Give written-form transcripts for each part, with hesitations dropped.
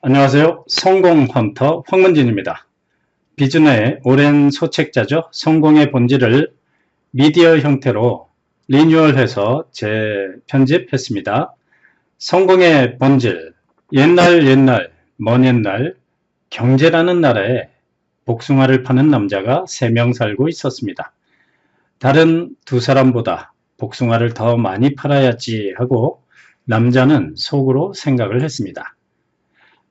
안녕하세요. 성공 헌터 황문진입니다. 비준의 오랜 소책자죠. 성공의 본질을 미디어 형태로 리뉴얼해서 재편집했습니다. 성공의 본질, 옛날 먼 옛날 경제라는 나라에 복숭아를 파는 남자가 3명 살고 있었습니다. 다른 두 사람보다 복숭아를 더 많이 팔아야지 하고 남자는 속으로 생각을 했습니다.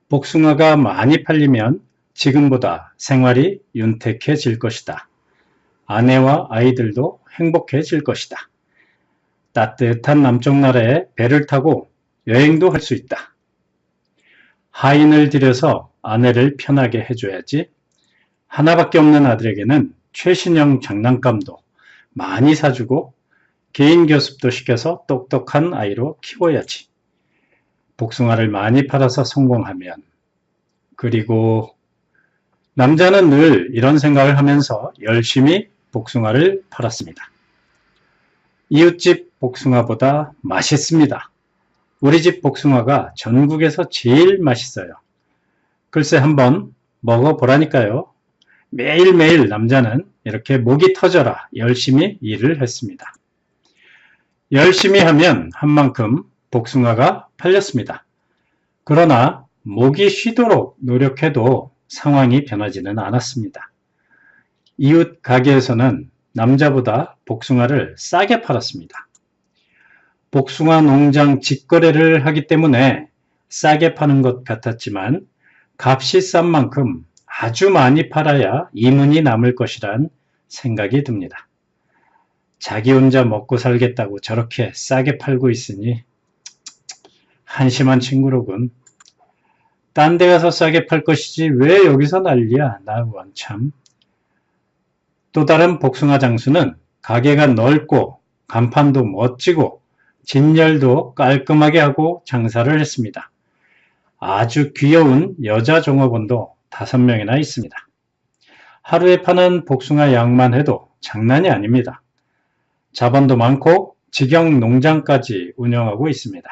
복숭아가 많이 팔리면 지금보다 생활이 윤택해질 것이다. 아내와 아이들도 행복해질 것이다. 따뜻한 남쪽 나라에 배를 타고 여행도 할 수 있다. 하인을 들여서 아내를 편하게 해줘야지. 하나밖에 없는 아들에게는 최신형 장난감도 많이 사주고 개인 교습도 시켜서 똑똑한 아이로 키워야지. 복숭아를 많이 팔아서 성공하면. 그리고 남자는 늘 이런 생각을 하면서 열심히 복숭아를 팔았습니다. 이웃집 복숭아보다 맛있습니다. 우리 집 복숭아가 전국에서 제일 맛있어요. 글쎄 한번 먹어보라니까요. 매일매일 남자는 이렇게 목이 터져라 열심히 일을 했습니다. 열심히 하면 한 만큼 복숭아가 팔렸습니다. 그러나 목이 쉬도록 노력해도 상황이 변하지는 않았습니다. 이웃 가게에서는 남자보다 복숭아를 싸게 팔았습니다. 복숭아 농장 직거래를 하기 때문에 싸게 파는 것 같았지만 값이 싼 만큼 아주 많이 팔아야 이문이 남을 것이란 생각이 듭니다. 자기 혼자 먹고 살겠다고 저렇게 싸게 팔고 있으니 한심한 친구로군. 딴 데 가서 싸게 팔 것이지 왜 여기서 난리야. 나 원참. 또 다른 복숭아 장수는 가게가 넓고 간판도 멋지고 진열도 깔끔하게 하고 장사를 했습니다. 아주 귀여운 여자 종업원도 5명이나 있습니다. 하루에 파는 복숭아 양만 해도 장난이 아닙니다. 자본도 많고 직영 농장까지 운영하고 있습니다.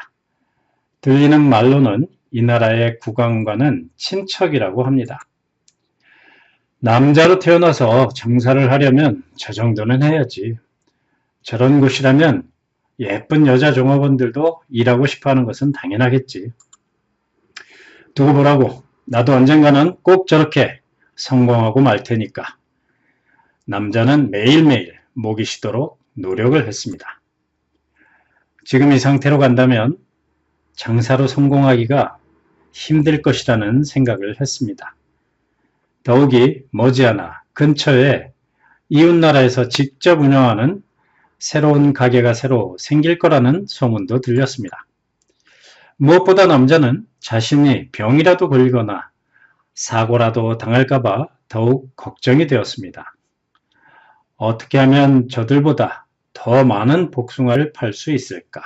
들리는 말로는 이 나라의 국왕과는 친척이라고 합니다. 남자로 태어나서 장사를 하려면 저 정도는 해야지. 저런 곳이라면 예쁜 여자 종업원들도 일하고 싶어하는 것은 당연하겠지. 두고 보라고. 나도 언젠가는 꼭 저렇게 성공하고 말 테니까. 남자는 매일매일 목이 쉬도록 노력을 했습니다. 지금 이 상태로 간다면 장사로 성공하기가 힘들 것이라는 생각을 했습니다. 더욱이 머지않아 근처에 이웃나라에서 직접 운영하는 새로운 가게가 새로 생길 거라는 소문도 들렸습니다. 무엇보다 남자는 자신이 병이라도 걸리거나 사고라도 당할까봐 더욱 걱정이 되었습니다. 어떻게 하면 저들보다 더 많은 복숭아를 팔 수 있을까?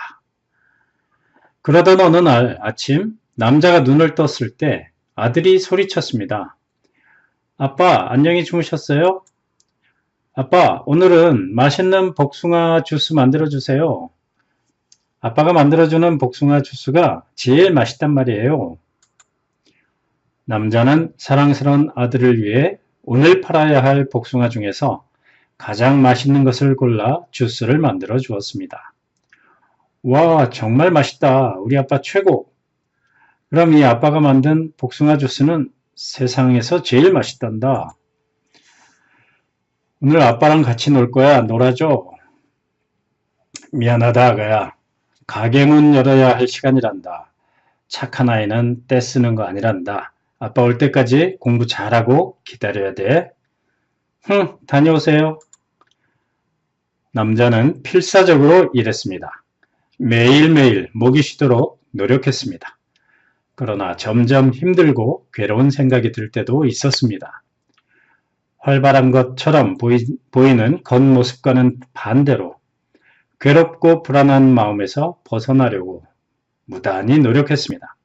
그러던 어느 날 아침 남자가 눈을 떴을 때 아들이 소리쳤습니다. 아빠, 안녕히 주무셨어요? 아빠, 오늘은 맛있는 복숭아 주스 만들어주세요. 아빠가 만들어주는 복숭아 주스가 제일 맛있단 말이에요. 남자는 사랑스러운 아들을 위해 오늘 팔아야 할 복숭아 중에서 가장 맛있는 것을 골라 주스를 만들어 주었습니다. 와, 정말 맛있다. 우리 아빠 최고. 그럼 이 아빠가 만든 복숭아 주스는 세상에서 제일 맛있단다. 오늘 아빠랑 같이 놀 거야. 놀아줘. 미안하다, 아가야. 가게 문 열어야 할 시간이란다. 착한 아이는 떼 쓰는 거 아니란다. 아빠 올 때까지 공부 잘하고 기다려야 돼. 다녀오세요. 남자는 필사적으로 일했습니다. 매일매일 목이 쉬도록 노력했습니다. 그러나 점점 힘들고 괴로운 생각이 들 때도 있었습니다. 활발한 것처럼 보이는 겉모습과는 반대로 괴롭고 불안한 마음에서 벗어나려고 무단히 노력했습니다.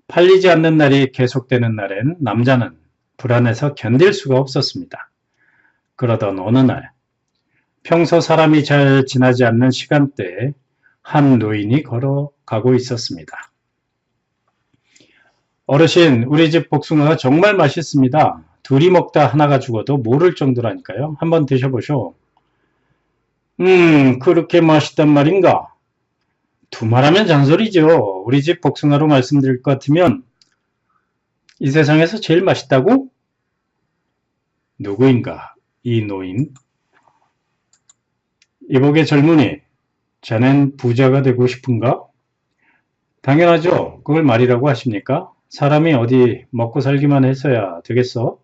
팔리지 않는 날이 계속되는 날엔 남자는 불안해서 견딜 수가 없었습니다. 그러던 어느 날 평소 사람이 잘 지나지 않는 시간대에 한 노인이 걸어가고 있었습니다. 어르신, 우리 집 복숭아가 정말 맛있습니다. 둘이 먹다 하나가 죽어도 모를 정도라니까요. 한번 드셔보쇼. 그렇게 맛있단 말인가? 두말하면 잔소리죠. 우리 집 복숭아로 말씀드릴 것 같으면 이 세상에서 제일 맛있다고? 누구인가? 이 노인. 이복의 젊은이, 자넨 부자가 되고 싶은가? 당연하죠. 그걸 말이라고 하십니까? 사람이 어디 먹고 살기만 했어야 되겠어?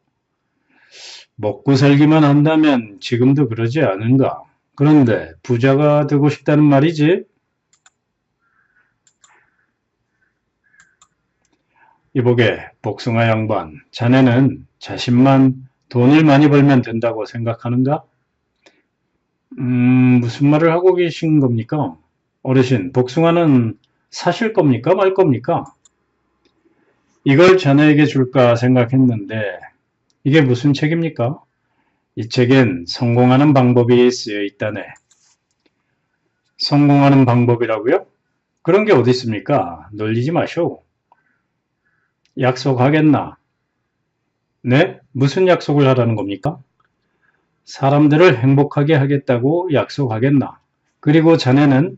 먹고 살기만 한다면 지금도 그러지 않은가? 그런데 부자가 되고 싶다는 말이지? 이보게, 복숭아 양반, 자네는 자신만 돈을 많이 벌면 된다고 생각하는가? 무슨 말을 하고 계신 겁니까? 어르신, 복숭아는 사실 겁니까? 말 겁니까? 이걸 자네에게 줄까 생각했는데, 이게 무슨 책입니까? 이 책엔 성공하는 방법이 쓰여 있다네. 성공하는 방법이라고요? 그런 게 어디 있습니까? 놀리지 마쇼. 약속하겠나? 네? 무슨 약속을 하라는 겁니까? 사람들을 행복하게 하겠다고 약속하겠나? 그리고 자네는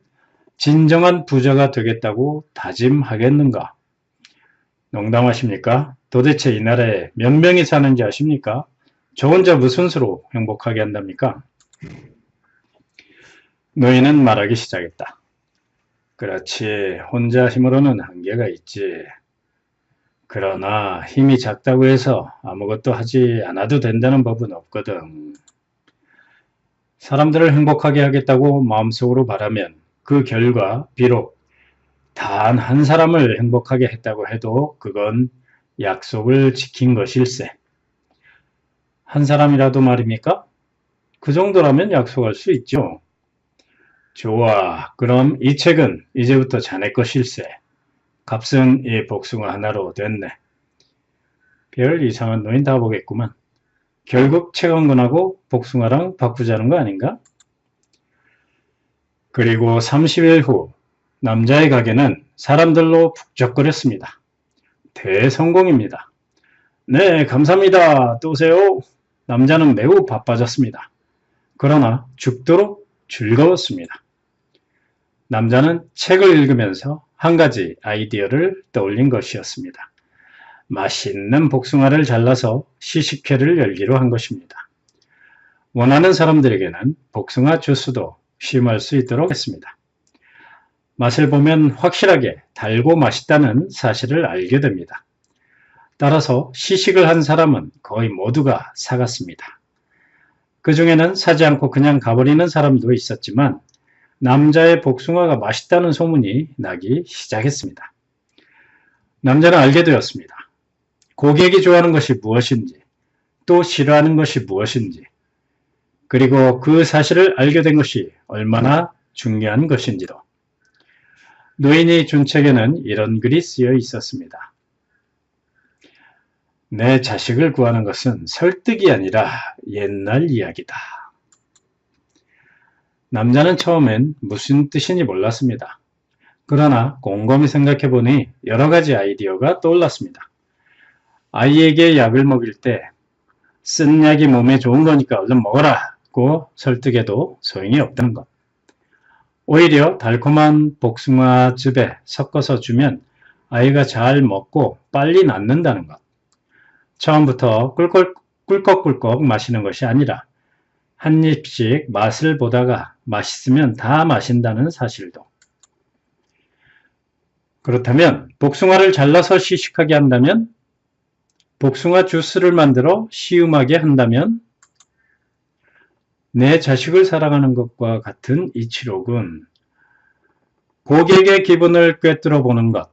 진정한 부자가 되겠다고 다짐하겠는가? 농담하십니까? 도대체 이 나라에 몇 명이 사는지 아십니까? 저 혼자 무슨 수로 행복하게 한답니까? 노인은 말하기 시작했다. 그렇지, 혼자 힘으로는 한계가 있지. 그러나 힘이 작다고 해서 아무것도 하지 않아도 된다는 법은 없거든. 사람들을 행복하게 하겠다고 마음속으로 바라면 그 결과 비록 단 한 사람을 행복하게 했다고 해도 그건 약속을 지킨 것일세. 한 사람이라도 말입니까? 그 정도라면 약속할 수 있죠. 좋아, 그럼 이 책은 이제부터 자네 것일세. 값은 이 복숭아 하나로 됐네. 별 이상한 노인 다 보겠구만. 결국 책 한 권하고 복숭아랑 바꾸자는 거 아닌가? 그리고 30일 후 남자의 가게는 사람들로 북적거렸습니다. 대성공입니다. 네, 감사합니다. 또 오세요. 남자는 매우 바빠졌습니다. 그러나 죽도록 즐거웠습니다. 남자는 책을 읽으면서 한 가지 아이디어를 떠올린 것이었습니다. 맛있는 복숭아를 잘라서 시식회를 열기로 한 것입니다. 원하는 사람들에게는 복숭아 주스도 시음할 수 있도록 했습니다. 맛을 보면 확실하게 달고 맛있다는 사실을 알게 됩니다. 따라서 시식을 한 사람은 거의 모두가 사갔습니다. 그 중에는 사지 않고 그냥 가버리는 사람도 있었지만 남자의 복숭아가 맛있다는 소문이 나기 시작했습니다. 남자는 알게 되었습니다. 고객이 좋아하는 것이 무엇인지, 또 싫어하는 것이 무엇인지, 그리고 그 사실을 알게 된 것이 얼마나 중요한 것인지도. 노인이 준 책에는 이런 글이 쓰여 있었습니다. 내 자식을 구하는 것은 설득이 아니라 옛날 이야기다. 남자는 처음엔 무슨 뜻인지 몰랐습니다. 그러나 곰곰이 생각해보니 여러 가지 아이디어가 떠올랐습니다. 아이에게 약을 먹일 때 쓴 약이 몸에 좋은 거니까 얼른 먹어라고 설득해도 소용이 없다는 것. 오히려 달콤한 복숭아즙에 섞어서 주면 아이가 잘 먹고 빨리 낫는다는 것. 처음부터 꿀꺽꿀꺽 마시는 것이 아니라 한 입씩 맛을 보다가 맛있으면 다 마신다는 사실도. 그렇다면 복숭아를 잘라서 시식하게 한다면, 복숭아 주스를 만들어 시음하게 한다면, 내 자식을 사랑하는 것과 같은 이치로군. 고객의 기분을 꿰뚫어 보는 것,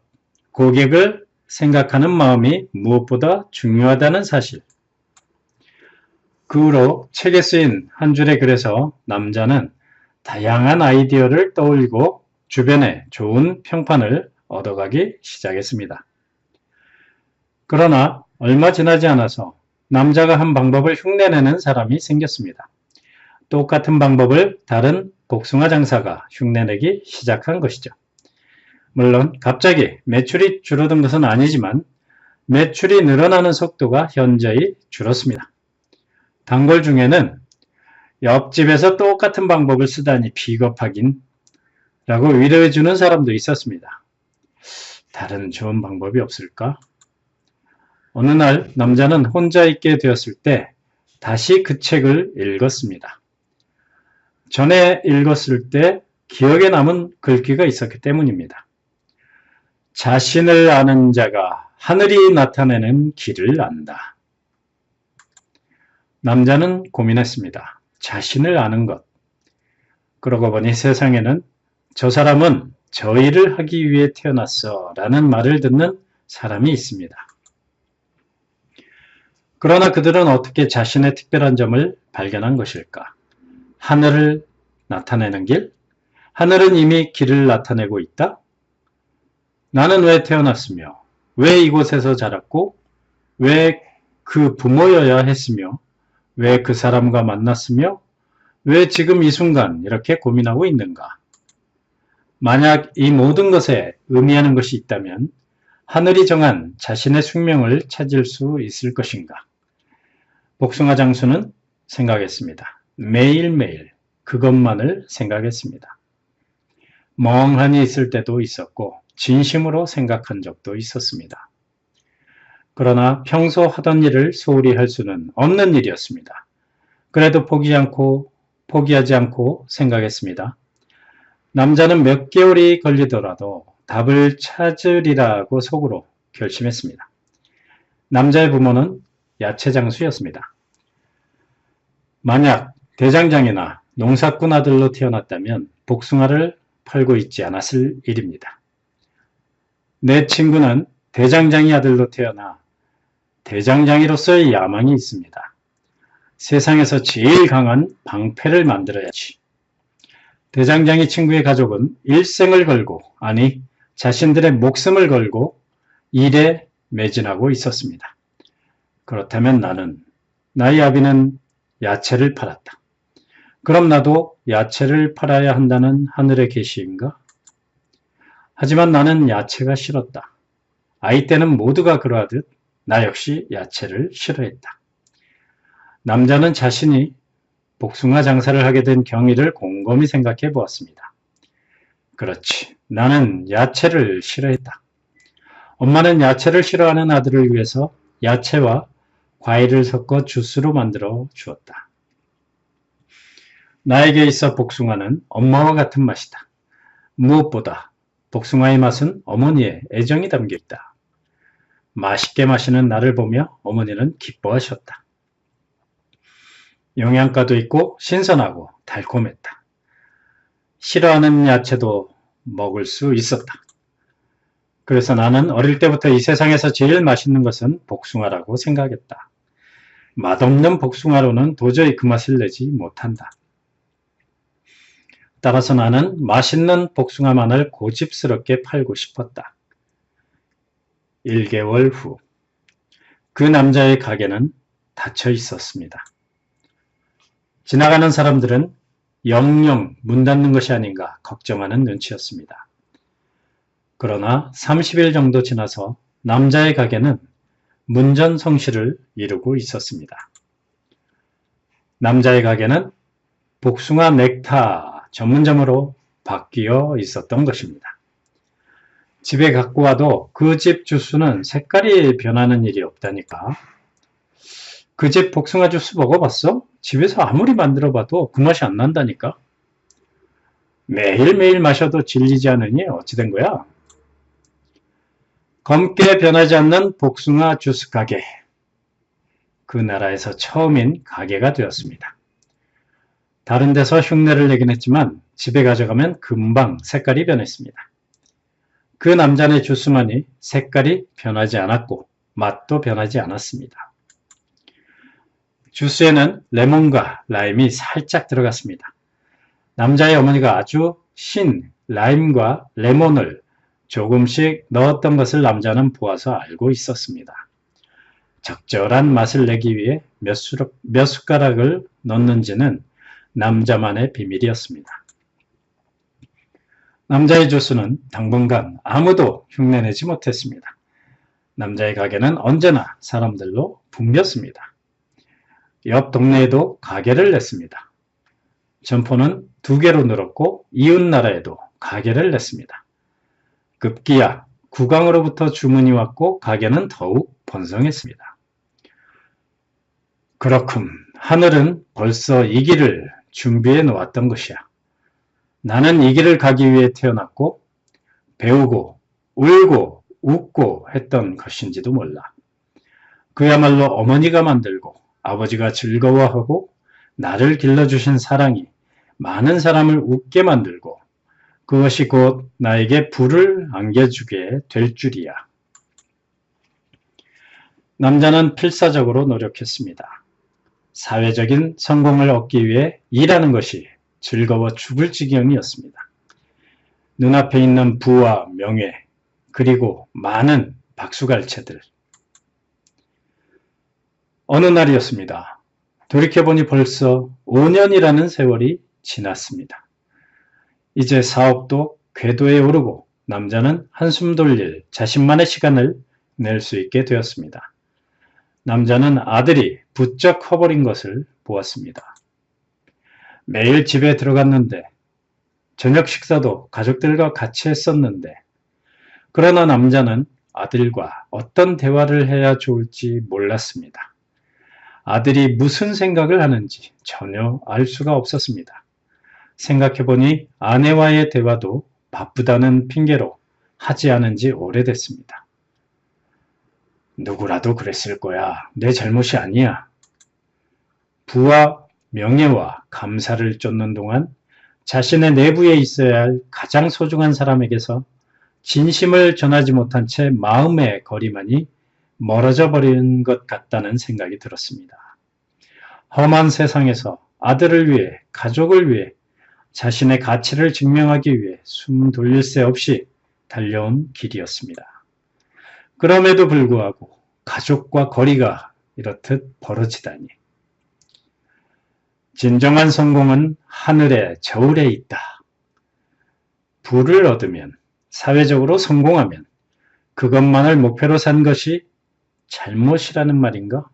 고객을 생각하는 마음이 무엇보다 중요하다는 사실. 그 후로 책에 쓰인 한 줄의 글에서 남자는 다양한 아이디어를 떠올리고 주변에 좋은 평판을 얻어가기 시작했습니다. 그러나 얼마 지나지 않아서 남자가 한 방법을 흉내내는 사람이 생겼습니다. 똑같은 방법을 다른 복숭아 장사가 흉내내기 시작한 것이죠. 물론 갑자기 매출이 줄어든 것은 아니지만 매출이 늘어나는 속도가 현저히 줄었습니다. 단골 중에는 옆집에서 똑같은 방법을 쓰다니 비겁하긴 라고 위로해주는 사람도 있었습니다. 다른 좋은 방법이 없을까? 어느 날 남자는 혼자 있게 되었을 때 다시 그 책을 읽었습니다. 전에 읽었을 때 기억에 남은 글귀가 있었기 때문입니다. 자신을 아는 자가 하늘이 나타내는 길을 안다. 남자는 고민했습니다. 자신을 아는 것. 그러고 보니 세상에는 저 사람은 저 일을 하기 위해 태어났어 라는 말을 듣는 사람이 있습니다. 그러나 그들은 어떻게 자신의 특별한 점을 발견한 것일까? 하늘을 나타내는 길? 하늘은 이미 길을 나타내고 있다? 나는 왜 태어났으며, 왜 이곳에서 자랐고, 왜 그 부모여야 했으며, 왜 그 사람과 만났으며, 왜 지금 이 순간 이렇게 고민하고 있는가? 만약 이 모든 것에 의미하는 것이 있다면 하늘이 정한 자신의 숙명을 찾을 수 있을 것인가? 복숭아 장수는 생각했습니다. 매일매일 그것만을 생각했습니다. 멍하니 있을 때도 있었고 진심으로 생각한 적도 있었습니다. 그러나 평소 하던 일을 소홀히 할 수는 없는 일이었습니다. 그래도 포기하지 않고 생각했습니다. 남자는 몇 개월이 걸리더라도 답을 찾으리라고 속으로 결심했습니다. 남자의 부모는 야채장수였습니다. 만약 대장장이나 농사꾼 아들로 태어났다면 복숭아를 팔고 있지 않았을 일입니다. 내 친구는 대장장이 아들로 태어나 대장장이로서의 야망이 있습니다. 세상에서 제일 강한 방패를 만들어야지. 대장장이 친구의 가족은 일생을 걸고, 아니 자신들의 목숨을 걸고 일에 매진하고 있었습니다. 그렇다면 나의 아비는 야채를 팔았다. 그럼 나도 야채를 팔아야 한다는 하늘의 계시인가? 하지만 나는 야채가 싫었다. 아이 때는 모두가 그러하듯 나 역시 야채를 싫어했다. 남자는 자신이 복숭아 장사를 하게 된 경위를 곰곰이 생각해 보았습니다. 그렇지, 나는 야채를 싫어했다. 엄마는 야채를 싫어하는 아들을 위해서 야채와 과일을 섞어 주스로 만들어 주었다. 나에게 있어 복숭아는 엄마와 같은 맛이다. 무엇보다 복숭아의 맛은 어머니의 애정이 담겨 있다. 맛있게 마시는 나를 보며 어머니는 기뻐하셨다. 영양가도 있고 신선하고 달콤했다. 싫어하는 야채도 먹을 수 있었다. 그래서 나는 어릴 때부터 이 세상에서 제일 맛있는 것은 복숭아라고 생각했다. 맛없는 복숭아로는 도저히 그 맛을 내지 못한다. 따라서 나는 맛있는 복숭아만을 고집스럽게 팔고 싶었다. 1개월 후, 그 남자의 가게는 닫혀 있었습니다. 지나가는 사람들은 영영 문 닫는 것이 아닌가 걱정하는 눈치였습니다. 그러나 30일 정도 지나서 남자의 가게는 문전성시를 이루고 있었습니다. 남자의 가게는 복숭아 넥타 전문점으로 바뀌어 있었던 것입니다. 집에 갖고 와도 그 집 주스는 색깔이 변하는 일이 없다니까. 그 집 복숭아 주스 먹어봤어? 집에서 아무리 만들어봐도 그 맛이 안 난다니까. 매일매일 마셔도 질리지 않으니 어찌 된 거야? 검게 변하지 않는 복숭아 주스 가게. 그 나라에서 처음인 가게가 되었습니다. 다른 데서 흉내를 내긴 했지만 집에 가져가면 금방 색깔이 변했습니다. 그 남자네 주스만이 색깔이 변하지 않았고 맛도 변하지 않았습니다. 주스에는 레몬과 라임이 살짝 들어갔습니다. 남자의 어머니가 아주 신 라임과 레몬을 조금씩 넣었던 것을 남자는 보아서 알고 있었습니다. 적절한 맛을 내기 위해 몇 숟가락을 넣는지는 남자만의 비밀이었습니다. 남자의 주스는 당분간 아무도 흉내내지 못했습니다. 남자의 가게는 언제나 사람들로 붐볐습니다. 옆 동네에도 가게를 냈습니다. 점포는 2개로 늘었고 이웃 나라에도 가게를 냈습니다. 급기야 국왕으로부터 주문이 왔고 가게는 더욱 번성했습니다. 그렇군. 하늘은 벌써 이 길을 준비해 놓았던 것이야. 나는 이 길을 가기 위해 태어났고 배우고 울고 웃고 했던 것인지도 몰라. 그야말로 어머니가 만들고 아버지가 즐거워하고 나를 길러주신 사랑이 많은 사람을 웃게 만들고 그것이 곧 나에게 부를 안겨주게 될 줄이야. 남자는 필사적으로 노력했습니다. 사회적인 성공을 얻기 위해 일하는 것이 즐거워 죽을 지경이었습니다. 눈앞에 있는 부와 명예, 그리고 많은 박수갈채들. 어느 날이었습니다. 돌이켜보니 벌써 5년이라는 세월이 지났습니다. 이제 사업도 궤도에 오르고 남자는 한숨 돌릴 자신만의 시간을 낼 수 있게 되었습니다. 남자는 아들이 부쩍 커버린 것을 보았습니다. 매일 집에 들어갔는데 저녁 식사도 가족들과 같이 했었는데 그러나 남자는 아들과 어떤 대화를 해야 좋을지 몰랐습니다. 아들이 무슨 생각을 하는지 전혀 알 수가 없었습니다. 생각해보니 아내와의 대화도 바쁘다는 핑계로 하지 않은 지 오래됐습니다. 누구라도 그랬을 거야. 내 잘못이 아니야. 부와 명예와 감사를 쫓는 동안 자신의 내부에 있어야 할 가장 소중한 사람에게서 진심을 전하지 못한 채 마음의 거리만이 멀어져 버린 것 같다는 생각이 들었습니다. 험한 세상에서 아들을 위해, 가족을 위해, 자신의 가치를 증명하기 위해 숨 돌릴 새 없이 달려온 길이었습니다. 그럼에도 불구하고 가족과 거리가 이렇듯 벌어지다니. 진정한 성공은 하늘의 저울에 있다. 부를 얻으면, 사회적으로 성공하면 그것만을 목표로 산 것이 잘못이라는 말인가?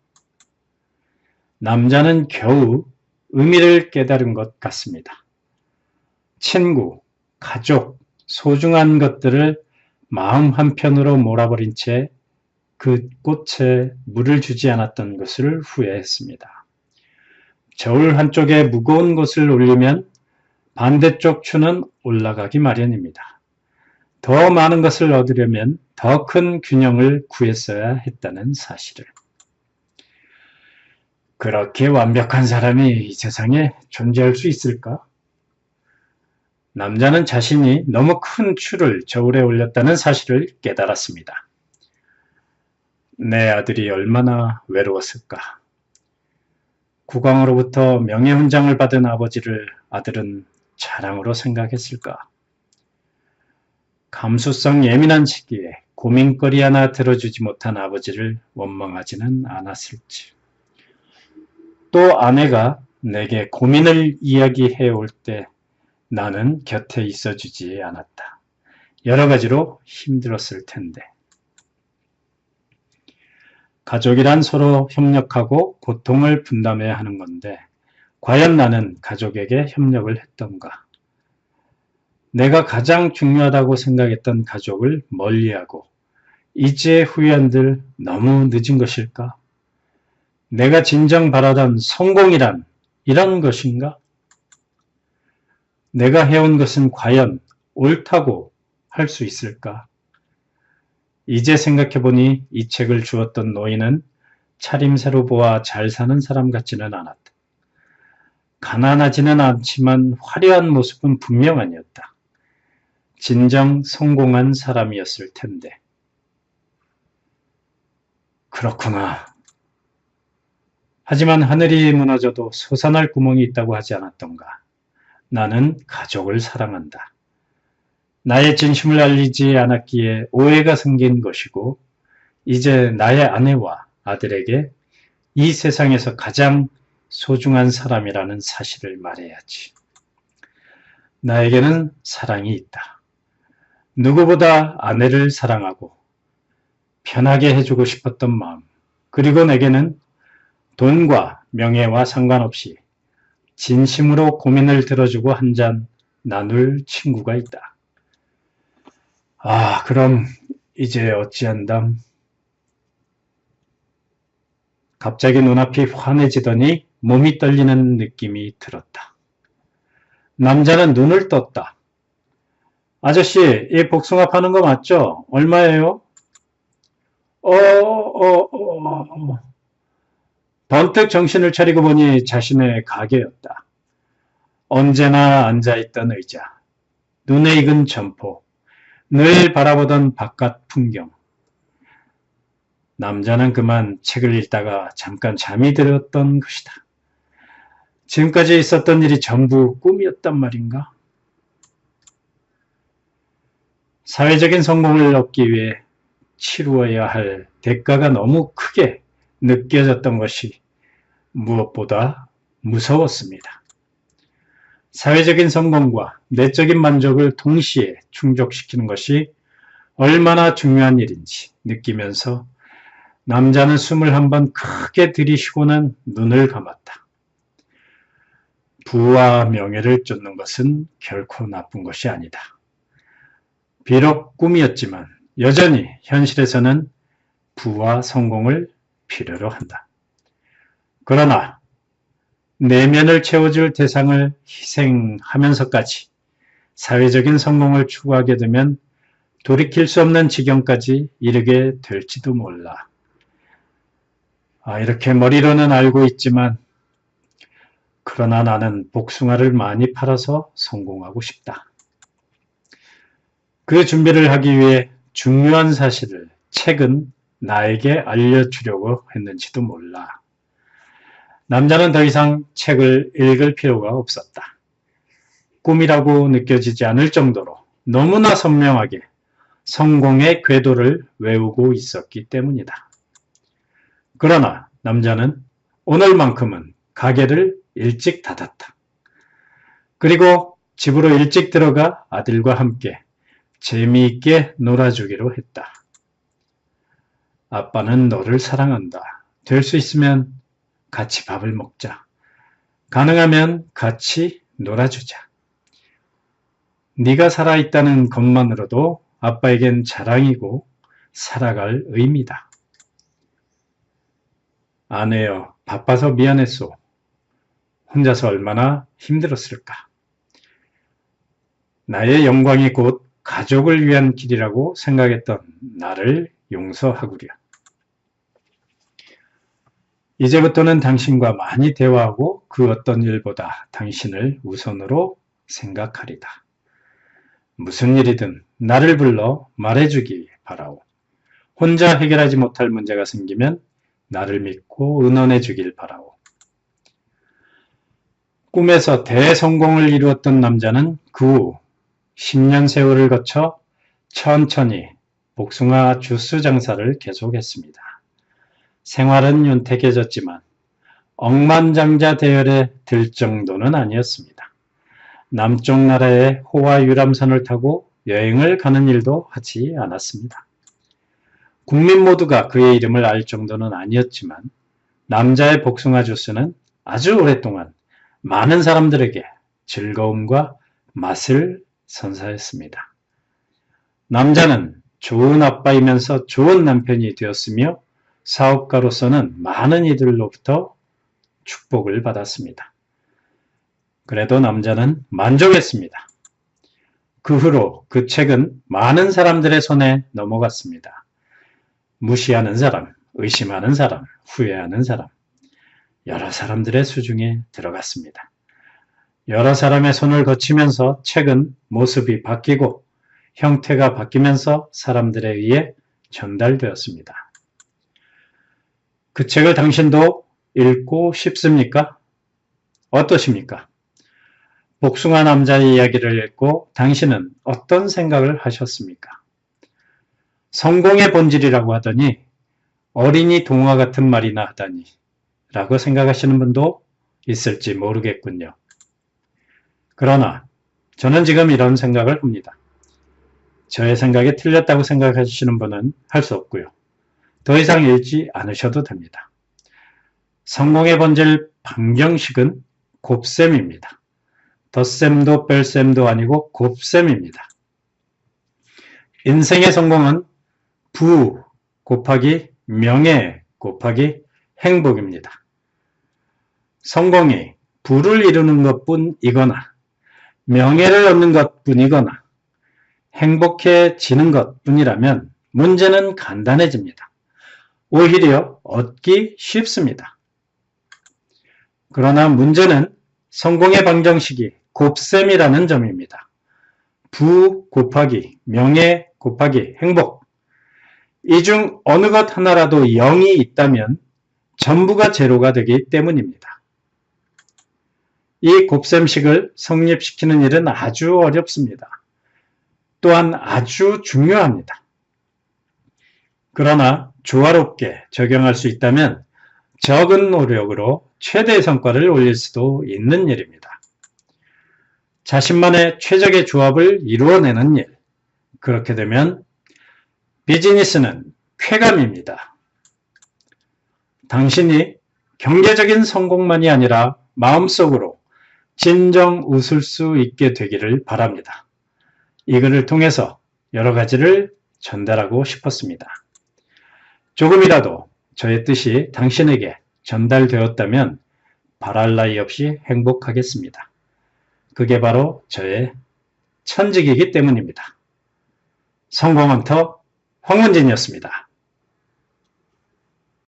남자는 겨우 의미를 깨달은 것 같습니다. 친구, 가족, 소중한 것들을 마음 한편으로 몰아버린 채 그 꽃에 물을 주지 않았던 것을 후회했습니다. 저울 한쪽에 무거운 것을 올리면 반대쪽 추는 올라가기 마련입니다. 더 많은 것을 얻으려면 더 큰 균형을 구했어야 했다는 사실을. 그렇게 완벽한 사람이 이 세상에 존재할 수 있을까? 남자는 자신이 너무 큰 추를 저울에 올렸다는 사실을 깨달았습니다. 내 아들이 얼마나 외로웠을까? 국왕으로부터 명예훈장을 받은 아버지를 아들은 자랑으로 생각했을까? 감수성 예민한 시기에 고민거리 하나 들어주지 못한 아버지를 원망하지는 않았을지. 또 아내가 내게 고민을 이야기해 올 때 나는 곁에 있어주지 않았다. 여러 가지로 힘들었을 텐데. 가족이란 서로 협력하고 고통을 분담해야 하는 건데 과연 나는 가족에게 협력을 했던가? 내가 가장 중요하다고 생각했던 가족을 멀리하고 이제 후회한들 너무 늦은 것일까? 내가 진정 바라던 성공이란 이런 것인가? 내가 해온 것은 과연 옳다고 할 수 있을까? 이제 생각해보니 이 책을 주었던 노인은 차림새로 보아 잘 사는 사람 같지는 않았다. 가난하지는 않지만 화려한 모습은 분명 아니었다. 진정 성공한 사람이었을 텐데. 그렇구나. 하지만 하늘이 무너져도 솟아날 구멍이 있다고 하지 않았던가. 나는 가족을 사랑한다. 나의 진심을 알리지 않았기에 오해가 생긴 것이고 이제 나의 아내와 아들에게 이 세상에서 가장 소중한 사람이라는 사실을 말해야지. 나에게는 사랑이 있다. 누구보다 아내를 사랑하고 편하게 해주고 싶었던 마음, 그리고 내게는 돈과 명예와 상관없이 진심으로 고민을 들어주고 한 잔 나눌 친구가 있다. 아, 그럼 이제 어찌한담? 갑자기 눈앞이 환해지더니 몸이 떨리는 느낌이 들었다. 남자는 눈을 떴다. 아저씨, 이 복숭아 파는 거 맞죠? 얼마예요? 번뜩 정신을 차리고 보니 자신의 가게였다. 언제나 앉아있던 의자, 눈에 익은 점포, 늘 바라보던 바깥 풍경. 남자는 그만 책을 읽다가 잠깐 잠이 들었던 것이다. 지금까지 있었던 일이 전부 꿈이었단 말인가? 사회적인 성공을 얻기 위해 치루어야 할 대가가 너무 크게 느껴졌던 것이 무엇보다 무서웠습니다. 사회적인 성공과 내적인 만족을 동시에 충족시키는 것이 얼마나 중요한 일인지 느끼면서 남자는 숨을 한번 크게 들이쉬고는 눈을 감았다. 부와 명예를 쫓는 것은 결코 나쁜 것이 아니다. 비록 꿈이었지만 여전히 현실에서는 부와 성공을 필요로 한다. 그러나 내면을 채워줄 대상을 희생하면서까지 사회적인 성공을 추구하게 되면 돌이킬 수 없는 지경까지 이르게 될지도 몰라. 이렇게 머리로는 알고 있지만 그러나 나는 복숭아를 많이 팔아서 성공하고 싶다. 그 준비를 하기 위해 중요한 사실을 책은 나에게 알려주려고 했는지도 몰라. 남자는 더 이상 책을 읽을 필요가 없었다. 꿈이라고 느껴지지 않을 정도로 너무나 선명하게 성공의 궤도를 외우고 있었기 때문이다. 그러나 남자는 오늘만큼은 가게를 일찍 닫았다. 그리고 집으로 일찍 들어가 아들과 함께 재미있게 놀아주기로 했다. 아빠는 너를 사랑한다. 될 수 있으면 같이 밥을 먹자. 가능하면 같이 놀아주자. 네가 살아있다는 것만으로도 아빠에겐 자랑이고 살아갈 의미다. 아내여, 바빠서 미안했소. 혼자서 얼마나 힘들었을까. 나의 영광이 곧 가족을 위한 길이라고 생각했던 나를 용서하구려. 이제부터는 당신과 많이 대화하고 그 어떤 일보다 당신을 우선으로 생각하리다. 무슨 일이든 나를 불러 말해주기 바라오. 혼자 해결하지 못할 문제가 생기면 나를 믿고 의논해 주길 바라오. 꿈에서 대성공을 이루었던 남자는 그 후 10년 세월을 거쳐 천천히 복숭아 주스 장사를 계속했습니다. 생활은 윤택해졌지만 억만장자 대열에 들 정도는 아니었습니다. 남쪽 나라의 호화 유람선을 타고 여행을 가는 일도 하지 않았습니다. 국민 모두가 그의 이름을 알 정도는 아니었지만 남자의 복숭아 주스는 아주 오랫동안 많은 사람들에게 즐거움과 맛을 선사했습니다. 남자는 좋은 아빠이면서 좋은 남편이 되었으며 사업가로서는 많은 이들로부터 축복을 받았습니다. 그래도 남자는 만족했습니다. 그 후로 그 책은 많은 사람들의 손에 넘어갔습니다. 무시하는 사람, 의심하는 사람, 후회하는 사람, 여러 사람들의 수중에 들어갔습니다. 여러 사람의 손을 거치면서 책은 모습이 바뀌고 형태가 바뀌면서 사람들에 의해 전달되었습니다. 그 책을 당신도 읽고 싶습니까? 어떠십니까? 복숭아 남자의 이야기를 읽고 당신은 어떤 생각을 하셨습니까? 성공의 본질이라고 하더니 어린이 동화 같은 말이나 하다니 라고 생각하시는 분도 있을지 모르겠군요. 그러나 저는 지금 이런 생각을 합니다. 저의 생각이 틀렸다고 생각하시는 분은 할 수 없고요. 더 이상 읽지 않으셔도 됩니다. 성공의 본질 방정식은 곱셈입니다. 덧셈도 뺄셈도 아니고 곱셈입니다. 인생의 성공은 부 곱하기 명예 곱하기 행복입니다. 성공이 부를 이루는 것뿐이거나 명예를 얻는 것뿐이거나 행복해지는 것뿐이라면 문제는 간단해집니다. 오히려 얻기 쉽습니다. 그러나 문제는 성공의 방정식이 곱셈이라는 점입니다. 부 곱하기 명예 곱하기 행복, 이 중 어느 것 하나라도 0이 있다면 전부가 제로가 되기 때문입니다. 이 곱셈식을 성립시키는 일은 아주 어렵습니다. 또한 아주 중요합니다. 그러나 조화롭게 적용할 수 있다면 적은 노력으로 최대의 성과를 올릴 수도 있는 일입니다. 자신만의 최적의 조합을 이루어내는 일, 그렇게 되면 비즈니스는 쾌감입니다. 당신이 경제적인 성공만이 아니라 마음속으로 진정 웃을 수 있게 되기를 바랍니다. 이 글을 통해서 여러 가지를 전달하고 싶었습니다. 조금이라도 저의 뜻이 당신에게 전달되었다면 바랄 나위 없이 행복하겠습니다. 그게 바로 저의 천직이기 때문입니다. 성공헌터 황문진이었습니다.